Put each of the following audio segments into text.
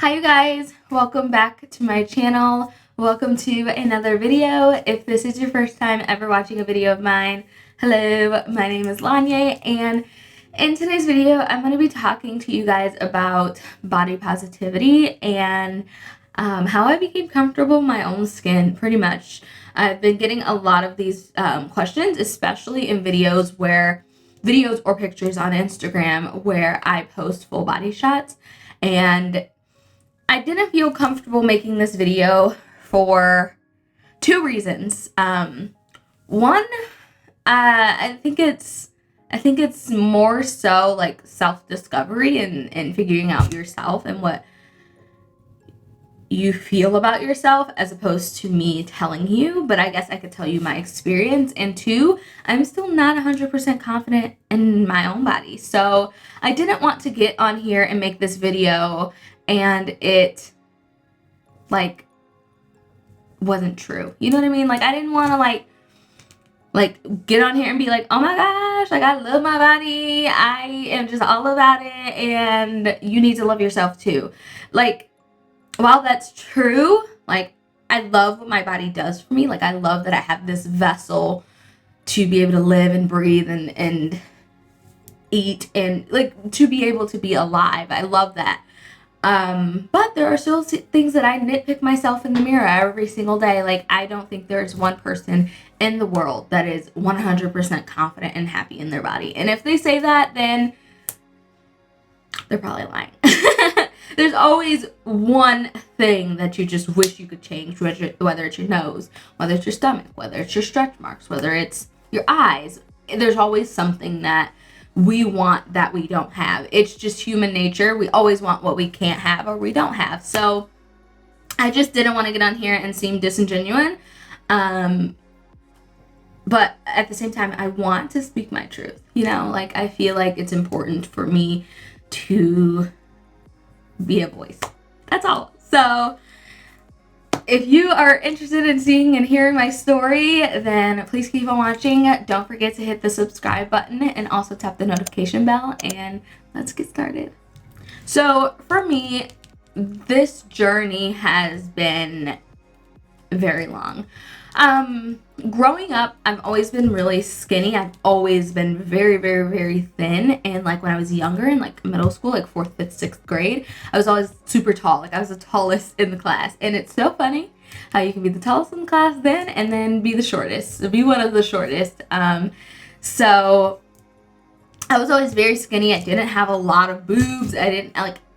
Hi you guys, welcome back to my channel. Welcome to another video. If this is your first time ever watching a video of mine, hello, my name is Lonyea, and in today's video I'm going to be talking to you guys about body positivity and how I became comfortable in my own skin. Pretty much I've been getting a lot of these questions, especially in videos or pictures on Instagram where I post full body shots, and I didn't feel comfortable making this video for two reasons. One, I think it's more so like self-discovery and figuring out yourself and what you feel about yourself, as opposed to me telling you. But I guess I could tell you my experience. And two, I'm still not 100% confident in my own body, so I didn't want to get on here and make this video and it like wasn't true. You know what I mean? Like I didn't want to like get on here and be like, oh my gosh, like I love my body, I am just all about it, and you need to love yourself too. Like, while that's true, like I love what my body does for me. Like I love that I have this vessel to be able to live and breathe and eat, and like to be able to be alive. I love that. But there are still things that I nitpick myself in the mirror every single day. Like I don't think there's one person in the world that is 100% confident and happy in their body. And if they say that, then they're probably lying. There's always one thing that you just wish you could change, whether it's your nose, whether it's your stomach, whether it's your stretch marks, whether it's your eyes. There's always something that we want that we don't have. It's just human nature. We always want what we can't have or we don't have. So I just didn't want to get on here and seem disingenuous. But at the same time, I want to speak my truth. You know, like I feel like it's important for me to be a voice. That's all. So if you are interested in seeing and hearing my story, then please keep on watching. Don't forget to hit the subscribe button and also tap the notification bell, and let's get started. So for me, this journey has been very long. Growing up, I've always been really skinny. I've always been very, very, very thin. And like when I was younger, in like middle school, like 4th, 5th, 6th grade, I was always super tall. Like I was the tallest in the class. And it's so funny how you can be the tallest in the class then and then be the shortest, be one of the shortest. So I was always very skinny. I didn't have a lot of boobs. I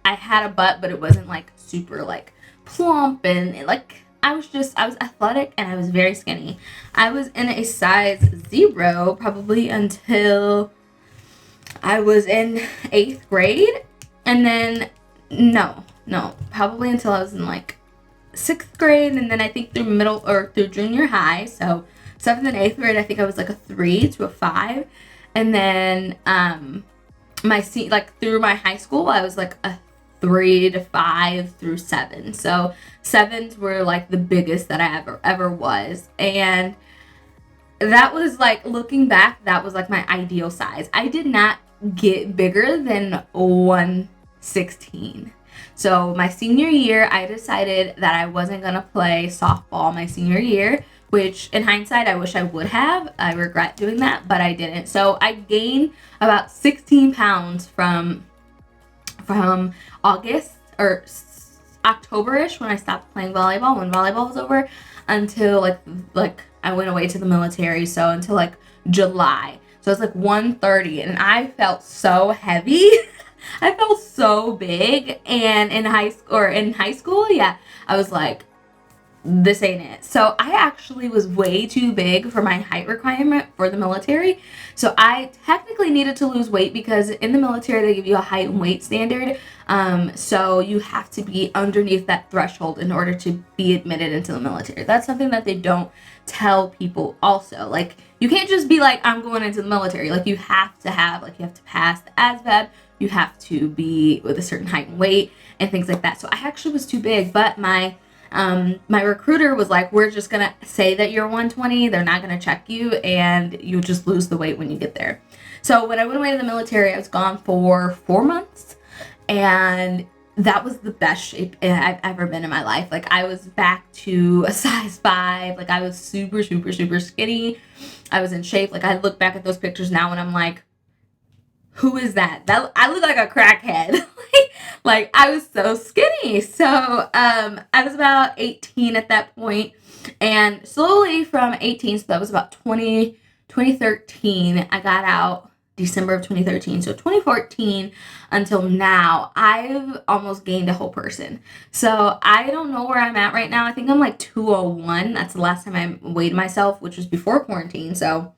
had a butt, but it wasn't like super like plump, and like I was athletic and I was very skinny. I was in a size 0 probably until I was in 8th grade. And then, probably until I was in like 6th grade. And then I think through junior high. So 7th and 8th grade, I think I was like a 3 to a 5. And then, through my high school, I was like a 3 to 5 through 7. So 7s were like the biggest that I ever was. And that was like, looking back, that was like my ideal size. I did not get bigger than 116. So my senior year, I decided that I wasn't going to play softball my senior year, which in hindsight, I wish I would have. I regret doing that, but I didn't. So I gained about 16 pounds from August or October-ish, when I stopped playing volleyball, when volleyball was over, until like I went away to the military. So until like July. So it's like 130, and I felt so heavy. I felt so big. And in high school, yeah, I was like, this ain't it. So I actually was way too big for my height requirement for the military. So I technically needed to lose weight, because in the military they give you a height and weight standard. So you have to be underneath that threshold in order to be admitted into the military. That's something that they don't tell people also. Like you can't just be like, I'm going into the military. Like you have to pass the ASVAB. You have to be with a certain height and weight and things like that. So I actually was too big, but my recruiter was like, we're just gonna say that you're 120. They're not gonna check you, and you just lose the weight when you get there. So when I went away to the military, I was gone for 4 months, and that was the best shape I've ever been in my life. Like, I was back to a size 5. Like, I was super, super, super skinny. I was in shape. Like, I look back at those pictures now and I'm like, who is that? I look like a crackhead. Like, I was so skinny. So I was about 18 at that point, and slowly from 18, so that was about 2013, I got out December of 2013. So 2014 until now, I've almost gained a whole person. So I don't know where I'm at right now. I think I'm like 201. That's the last time I weighed myself, which was before quarantine. So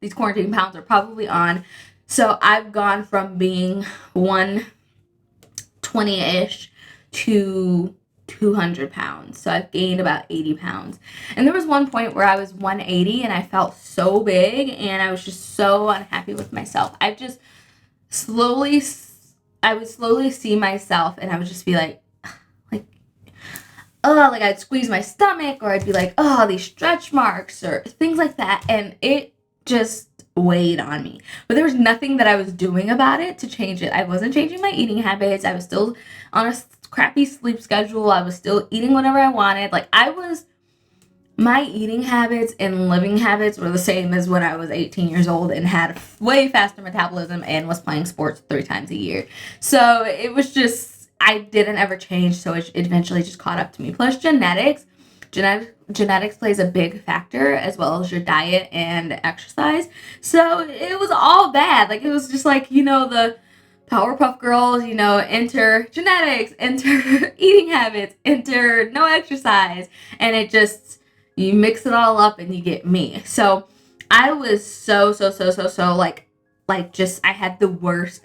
these quarantine pounds are probably on. So I've gone from being 120-ish to 200 pounds. So I've gained about 80 pounds. And there was one point where I was 180 and I felt so big and I was just so unhappy with myself. I would slowly see myself and I would just be like, oh, like I'd squeeze my stomach, or I'd be like, oh, these stretch marks or things like that. And it just weighed on me. But there was nothing that I was doing about it to change it. I wasn't changing my eating habits. I was still on a crappy sleep schedule. I was still eating whatever I wanted. Like, my eating habits and living habits were the same as when I was 18 years old and had way faster metabolism and was playing sports 3 times a year. So it was just, I didn't ever change. So it eventually just caught up to me. Plus genetics plays a big factor, as well as your diet and exercise. So it was all bad. Like, it was just like, the Powerpuff Girls, enter genetics, enter eating habits, enter no exercise. And it just, you mix it all up and you get me. So I was so like just, I had the worst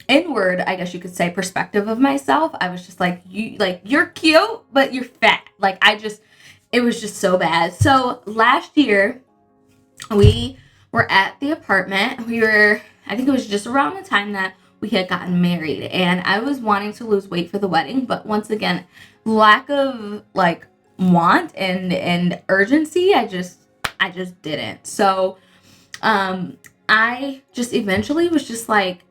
inward, I guess you could say, perspective of myself. I was just like, you're cute, but you're fat. Like, it was just so bad. So last year we were at the apartment. I think it was just around the time that we had gotten married, and I was wanting to lose weight for the wedding, but once again, lack of like want and urgency, I just didn't. So I just eventually was just like,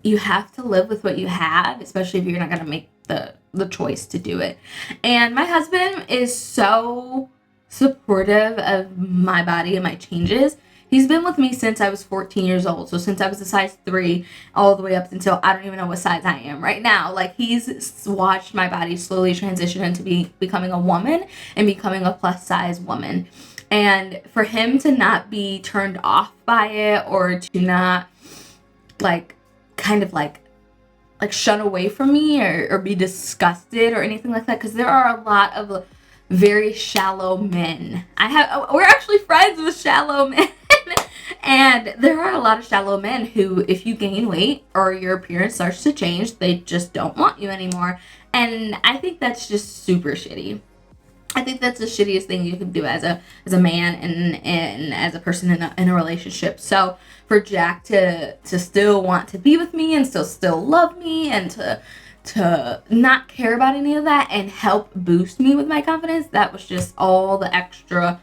you have to live with what you have, especially if you're not going to make the choice to do it. And my husband is so supportive of my body and my changes. He's been with me since I was 14 years old. So since I was a size 3 all the way up until I don't even know what size I am right now. Like, he's watched my body slowly transition into becoming a woman and becoming a plus size woman. And for him to not be turned off by it, or to not kind of shun away from me, or be disgusted or anything like that, because there are a lot of very shallow men. We're actually friends with shallow men. And there are a lot of shallow men who, if you gain weight or your appearance starts to change, they just don't want you anymore. And I think that's just super shitty. I think that's the shittiest thing you can do as a man and as a person in a relationship. So for Jack to still want to be with me and still love me, and to not care about any of that and help boost me with my confidence, that was just all the extra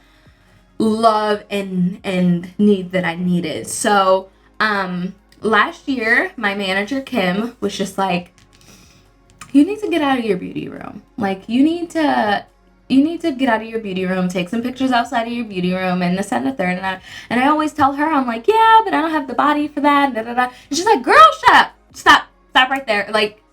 love and need that I needed. So last year, my manager Kim was just like, you need to get out of your beauty room. Like, you need to get out of your beauty room, take some pictures outside of your beauty room, and this and the third. And I always tell her, I'm like, yeah, but I don't have the body for that. And she's like, girl, shut up. Stop right there. Like,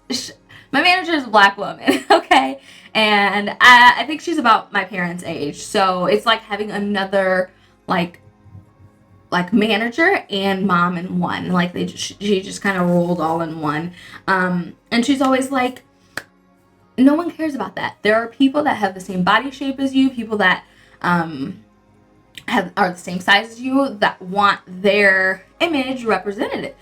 my manager is a Black woman, okay? And I think she's about my parents' age. So it's like having another, like manager and mom in one. Like, she just kind of rolled all in one. And she's always like, no one cares about that. There are people that have the same body shape as you, people that are the same size as you, that want their image represented.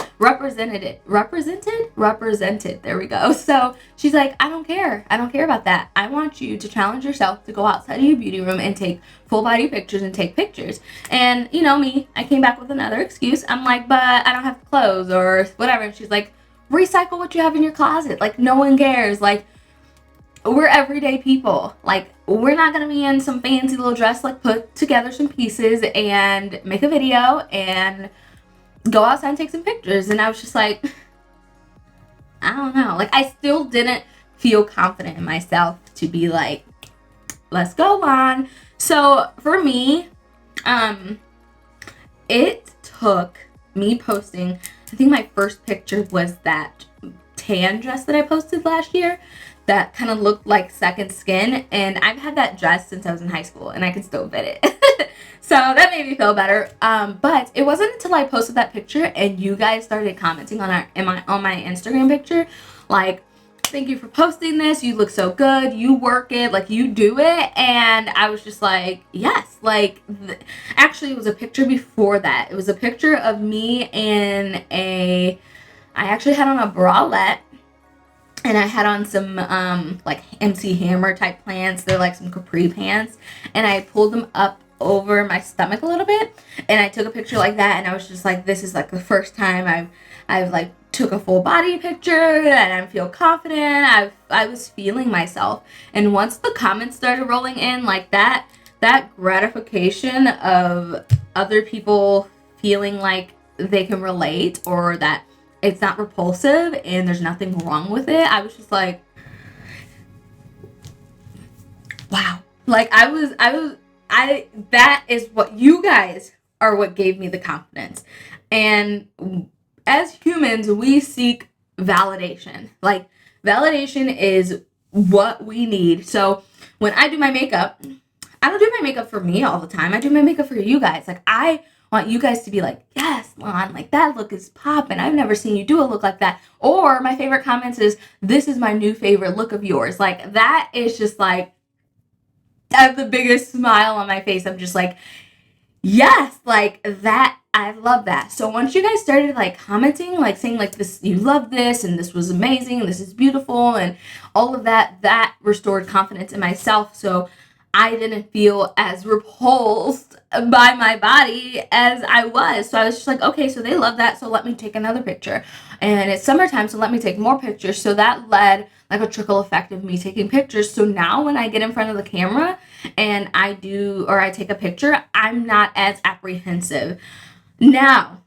There we go. So she's like, I don't care about that. I want you to challenge yourself to go outside of your beauty room and take full body pictures and take pictures. And me, I came back with another excuse. I'm like, but I don't have clothes or whatever. And she's like, recycle what you have in your closet. Like, no one cares. Like, we're everyday people. Like, we're not going to be in some fancy little dress. Like, put together some pieces and make a video and go outside and take some pictures. And I was just like, I don't know. Like, I still didn't feel confident in myself to be like, let's go on. So for me, it took me posting, I think my first picture was that tan dress that I posted last year that kind of looked like second skin, and I've had that dress since I was in high school and I can still fit it. So that made me feel better. But it wasn't until I posted that picture and you guys started commenting on my Instagram picture, like, thank you for posting this, you look so good, you work it, like, you do it. And I was just like, yes. Like, actually, it was a picture before that. It was a picture of me in I actually had on a bralette, and I had on some like MC Hammer type pants. They're like some capri pants, and I pulled them up over my stomach a little bit, and I took a picture like that. And I was just like, this is like the first time I've like took a full body picture, and I feel confident. I was feeling myself. And once the comments started rolling in like that gratification of other people feeling like they can relate, or that it's not repulsive and there's nothing wrong with it, I was just like, wow. Like, that is what you guys are, what gave me the confidence. And as humans, we seek validation. Like, validation is what we need. So when I do my makeup, I don't do my makeup for me all the time. I do my makeup for you guys. Like, I want you guys to be like, yes, Lon, like, that look is poppin'. I've never seen you do a look like that. Or my favorite comments is, this is my new favorite look of yours. Like, that is just like, I have the biggest smile on my face. I'm just like, yes, like, that, I love that. So once you guys started like commenting, like saying like, this, you love this, and this was amazing, and this is beautiful, and all of that, that restored confidence in myself. So I didn't feel as repulsed by my body as I was. So I was just like, okay, so they love that, so let me take another picture. And it's summertime, so let me take more pictures. So that led like a trickle effect of me taking pictures. So now when I get in front of the camera and I take a picture, I'm not as apprehensive. Now,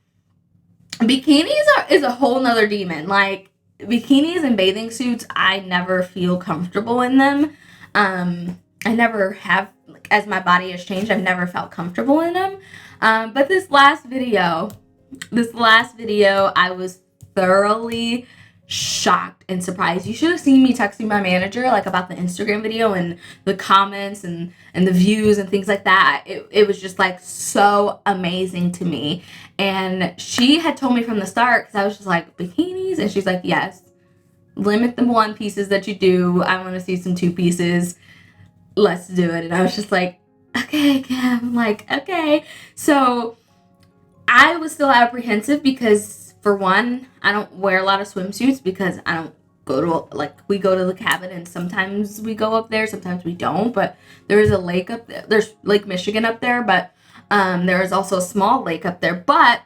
bikinis is a whole nother demon. Like, bikinis and bathing suits, I never feel comfortable in them. I never have, like, as my body has changed, I've never felt comfortable in them. But this last video, I was thoroughly shocked and surprised. You should have seen me texting my manager, like, about the Instagram video and the comments and the views and things like that. It was just, like, so amazing to me. And she had told me from the start, because I was just like, bikinis? And she's like, yes, limit the one pieces that you do. I want to see some two pieces. Let's do it. And I was just like, okay, Kim, like, okay. So I was still apprehensive because, for one, I don't wear a lot of swimsuits because I don't go to, like, we go to the cabin and sometimes we go up there, sometimes we don't. But there is a lake up there. There's Lake Michigan up there, but there is also a small lake up there. But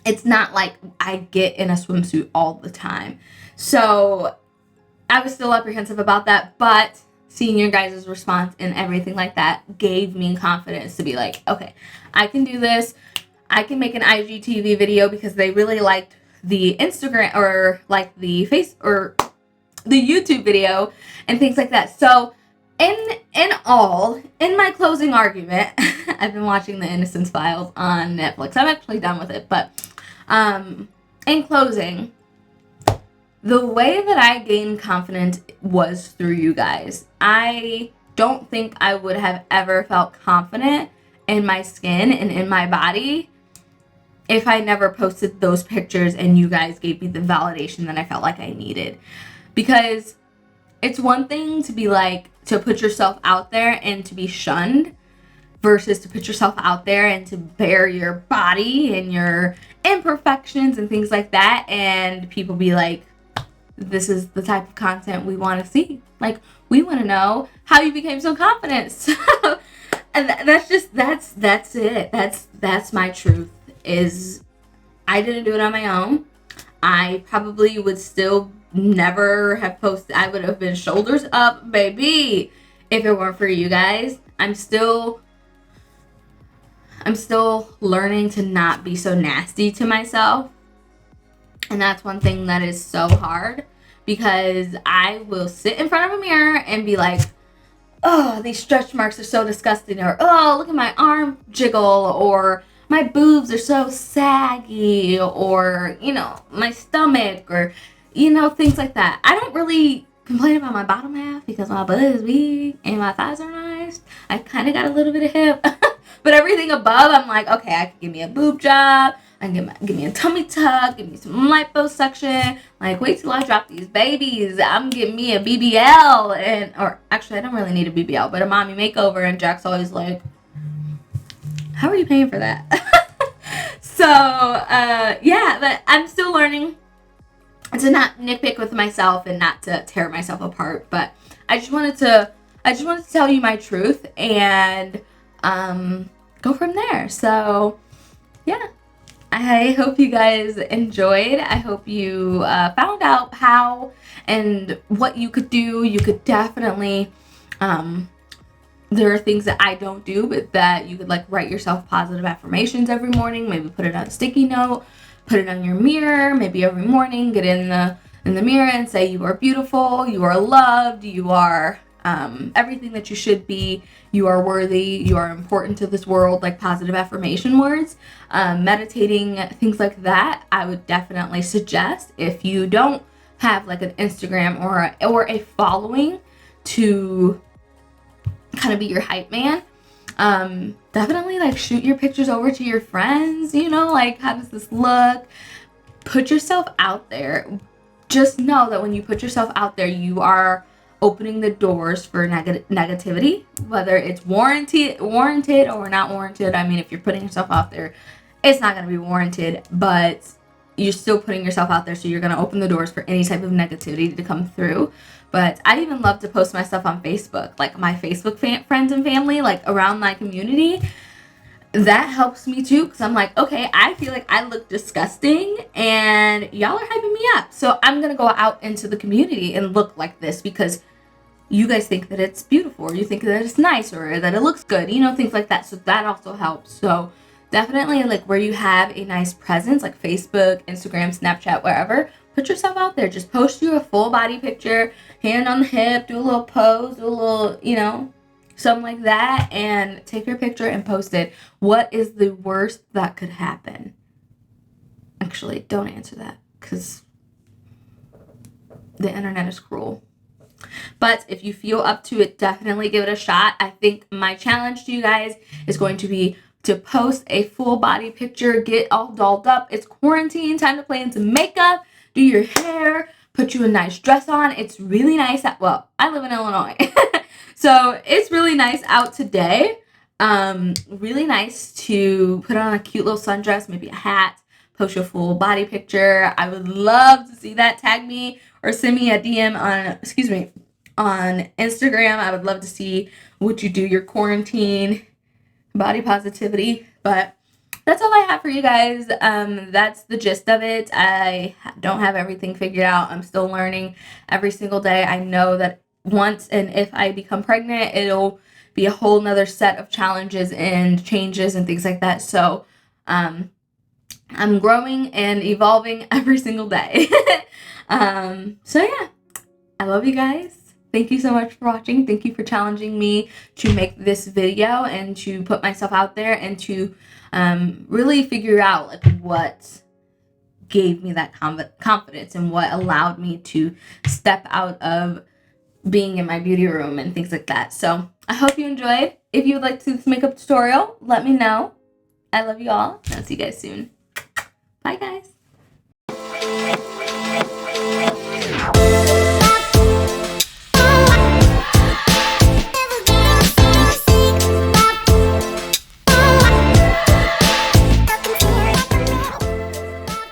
it's not like I get in a swimsuit all the time. So I was still apprehensive about that, but seeing your guys' response and everything like that gave me confidence to be like, okay, I can do this. I can make an IGTV video, because they really liked the Instagram, or like the the YouTube video and things like that. So in my closing argument, I've been watching The Innocence Files on Netflix. I'm actually done with it, but in closing, the way that I gained confidence was through you guys. I don't think I would have ever felt confident in my skin and in my body if I never posted those pictures and you guys gave me the validation that I felt like I needed. Because it's one thing to be like, to put yourself out there and to be shunned, versus to put yourself out there and to bare your body and your imperfections and things like that, and people be like, this is the type of content we want to see. Like, we want to know how you became so confident. So, and that's it. That's my truth, is I didn't do it on my own. I probably would still never have posted. I would have been shoulders up, baby, if it weren't for you guys. I'm still learning to not be so nasty to myself. And that's one thing that is so hard, because I will sit in front of a mirror and be like, oh, these stretch marks are so disgusting, or oh, look at my arm jiggle, or my boobs are so saggy, or, you know, my stomach, or, you know, things like that. I don't really complain about my bottom half because my butt is big and my thighs are nice. I kind of got a little bit of hip. But everything above, I'm like, okay, I can give me a boob job. I can give me a tummy tuck, give me some liposuction. Like, wait till I drop these babies. I'm getting me a BBL, or actually, I don't really need a BBL, but a mommy makeover. And Jack's always like, how are you paying for that? So, yeah, but I'm still learning to not nitpick with myself and not to tear myself apart. But I just wanted to tell you my truth and go from there. So, yeah. I hope you guys enjoyed. I hope you found out how and what you could do. You could definitely, there are things that I don't do, but that you could like write yourself positive affirmations every morning. Maybe put it on a sticky note, put it on your mirror. Maybe every morning, get in the mirror and say you are beautiful, you are loved, you are everything that you should be, you are worthy, you are important to this world, like positive affirmation words. Meditating, things like that, I would definitely suggest if you don't have like an Instagram or a following to kind of be your hype man. Definitely like shoot your pictures over to your friends, you know, like how does this look? Put yourself out there. Just know that when you put yourself out there, you are opening the doors for negativity, whether it's warranted or not warranted. I mean, if you're putting yourself out there, it's not going to be warranted, but you're still putting yourself out there, so you're going to open the doors for any type of negativity to come through. But I even love to post my stuff on Facebook, like my Facebook friends and family, like around my community. That helps me too, because I'm like, okay, I feel like I look disgusting and y'all are hyping me up, so I'm gonna go out into the community and look like this because you guys think that it's beautiful, or you think that it's nice, or that it looks good, you know, things like that. So that also helps. So definitely, like, where you have a nice presence, like Facebook, Instagram, Snapchat, wherever, put yourself out there. Just post you a full body picture, hand on the hip, do a little pose, do a little, you know, something like that, and take your picture and post it. What is the worst that could happen? Actually, don't answer that, because the internet is cruel. But if you feel up to it, definitely give it a shot. I think my challenge to you guys is going to be to post a full body picture, get all dolled up. It's quarantine, time to play into makeup, do your hair, put you a nice dress on. It's really nice. Well, I live in Illinois, so it's really nice out today. Really nice to put on a cute little sundress, maybe a hat, post your full body picture. I would love to see that. Tag me or send me a DM on Instagram. I would love to see what you do, your quarantine body positivity. But that's all I have for you guys. That's the gist of it. I don't have everything figured out. I'm still learning every single day. I know that once and if I become pregnant, it'll be a whole nother set of challenges and changes and things like that. So I'm growing and evolving every single day. So yeah, I love you guys. Thank you so much for watching. Thank you for challenging me to make this video and to put myself out there and to really figure out like what gave me that confidence and what allowed me to step out of being in my beauty room and things like that. So I hope you enjoyed. If you would like to see this makeup tutorial, let me know. I love you all. I'll see you guys soon. Bye guys.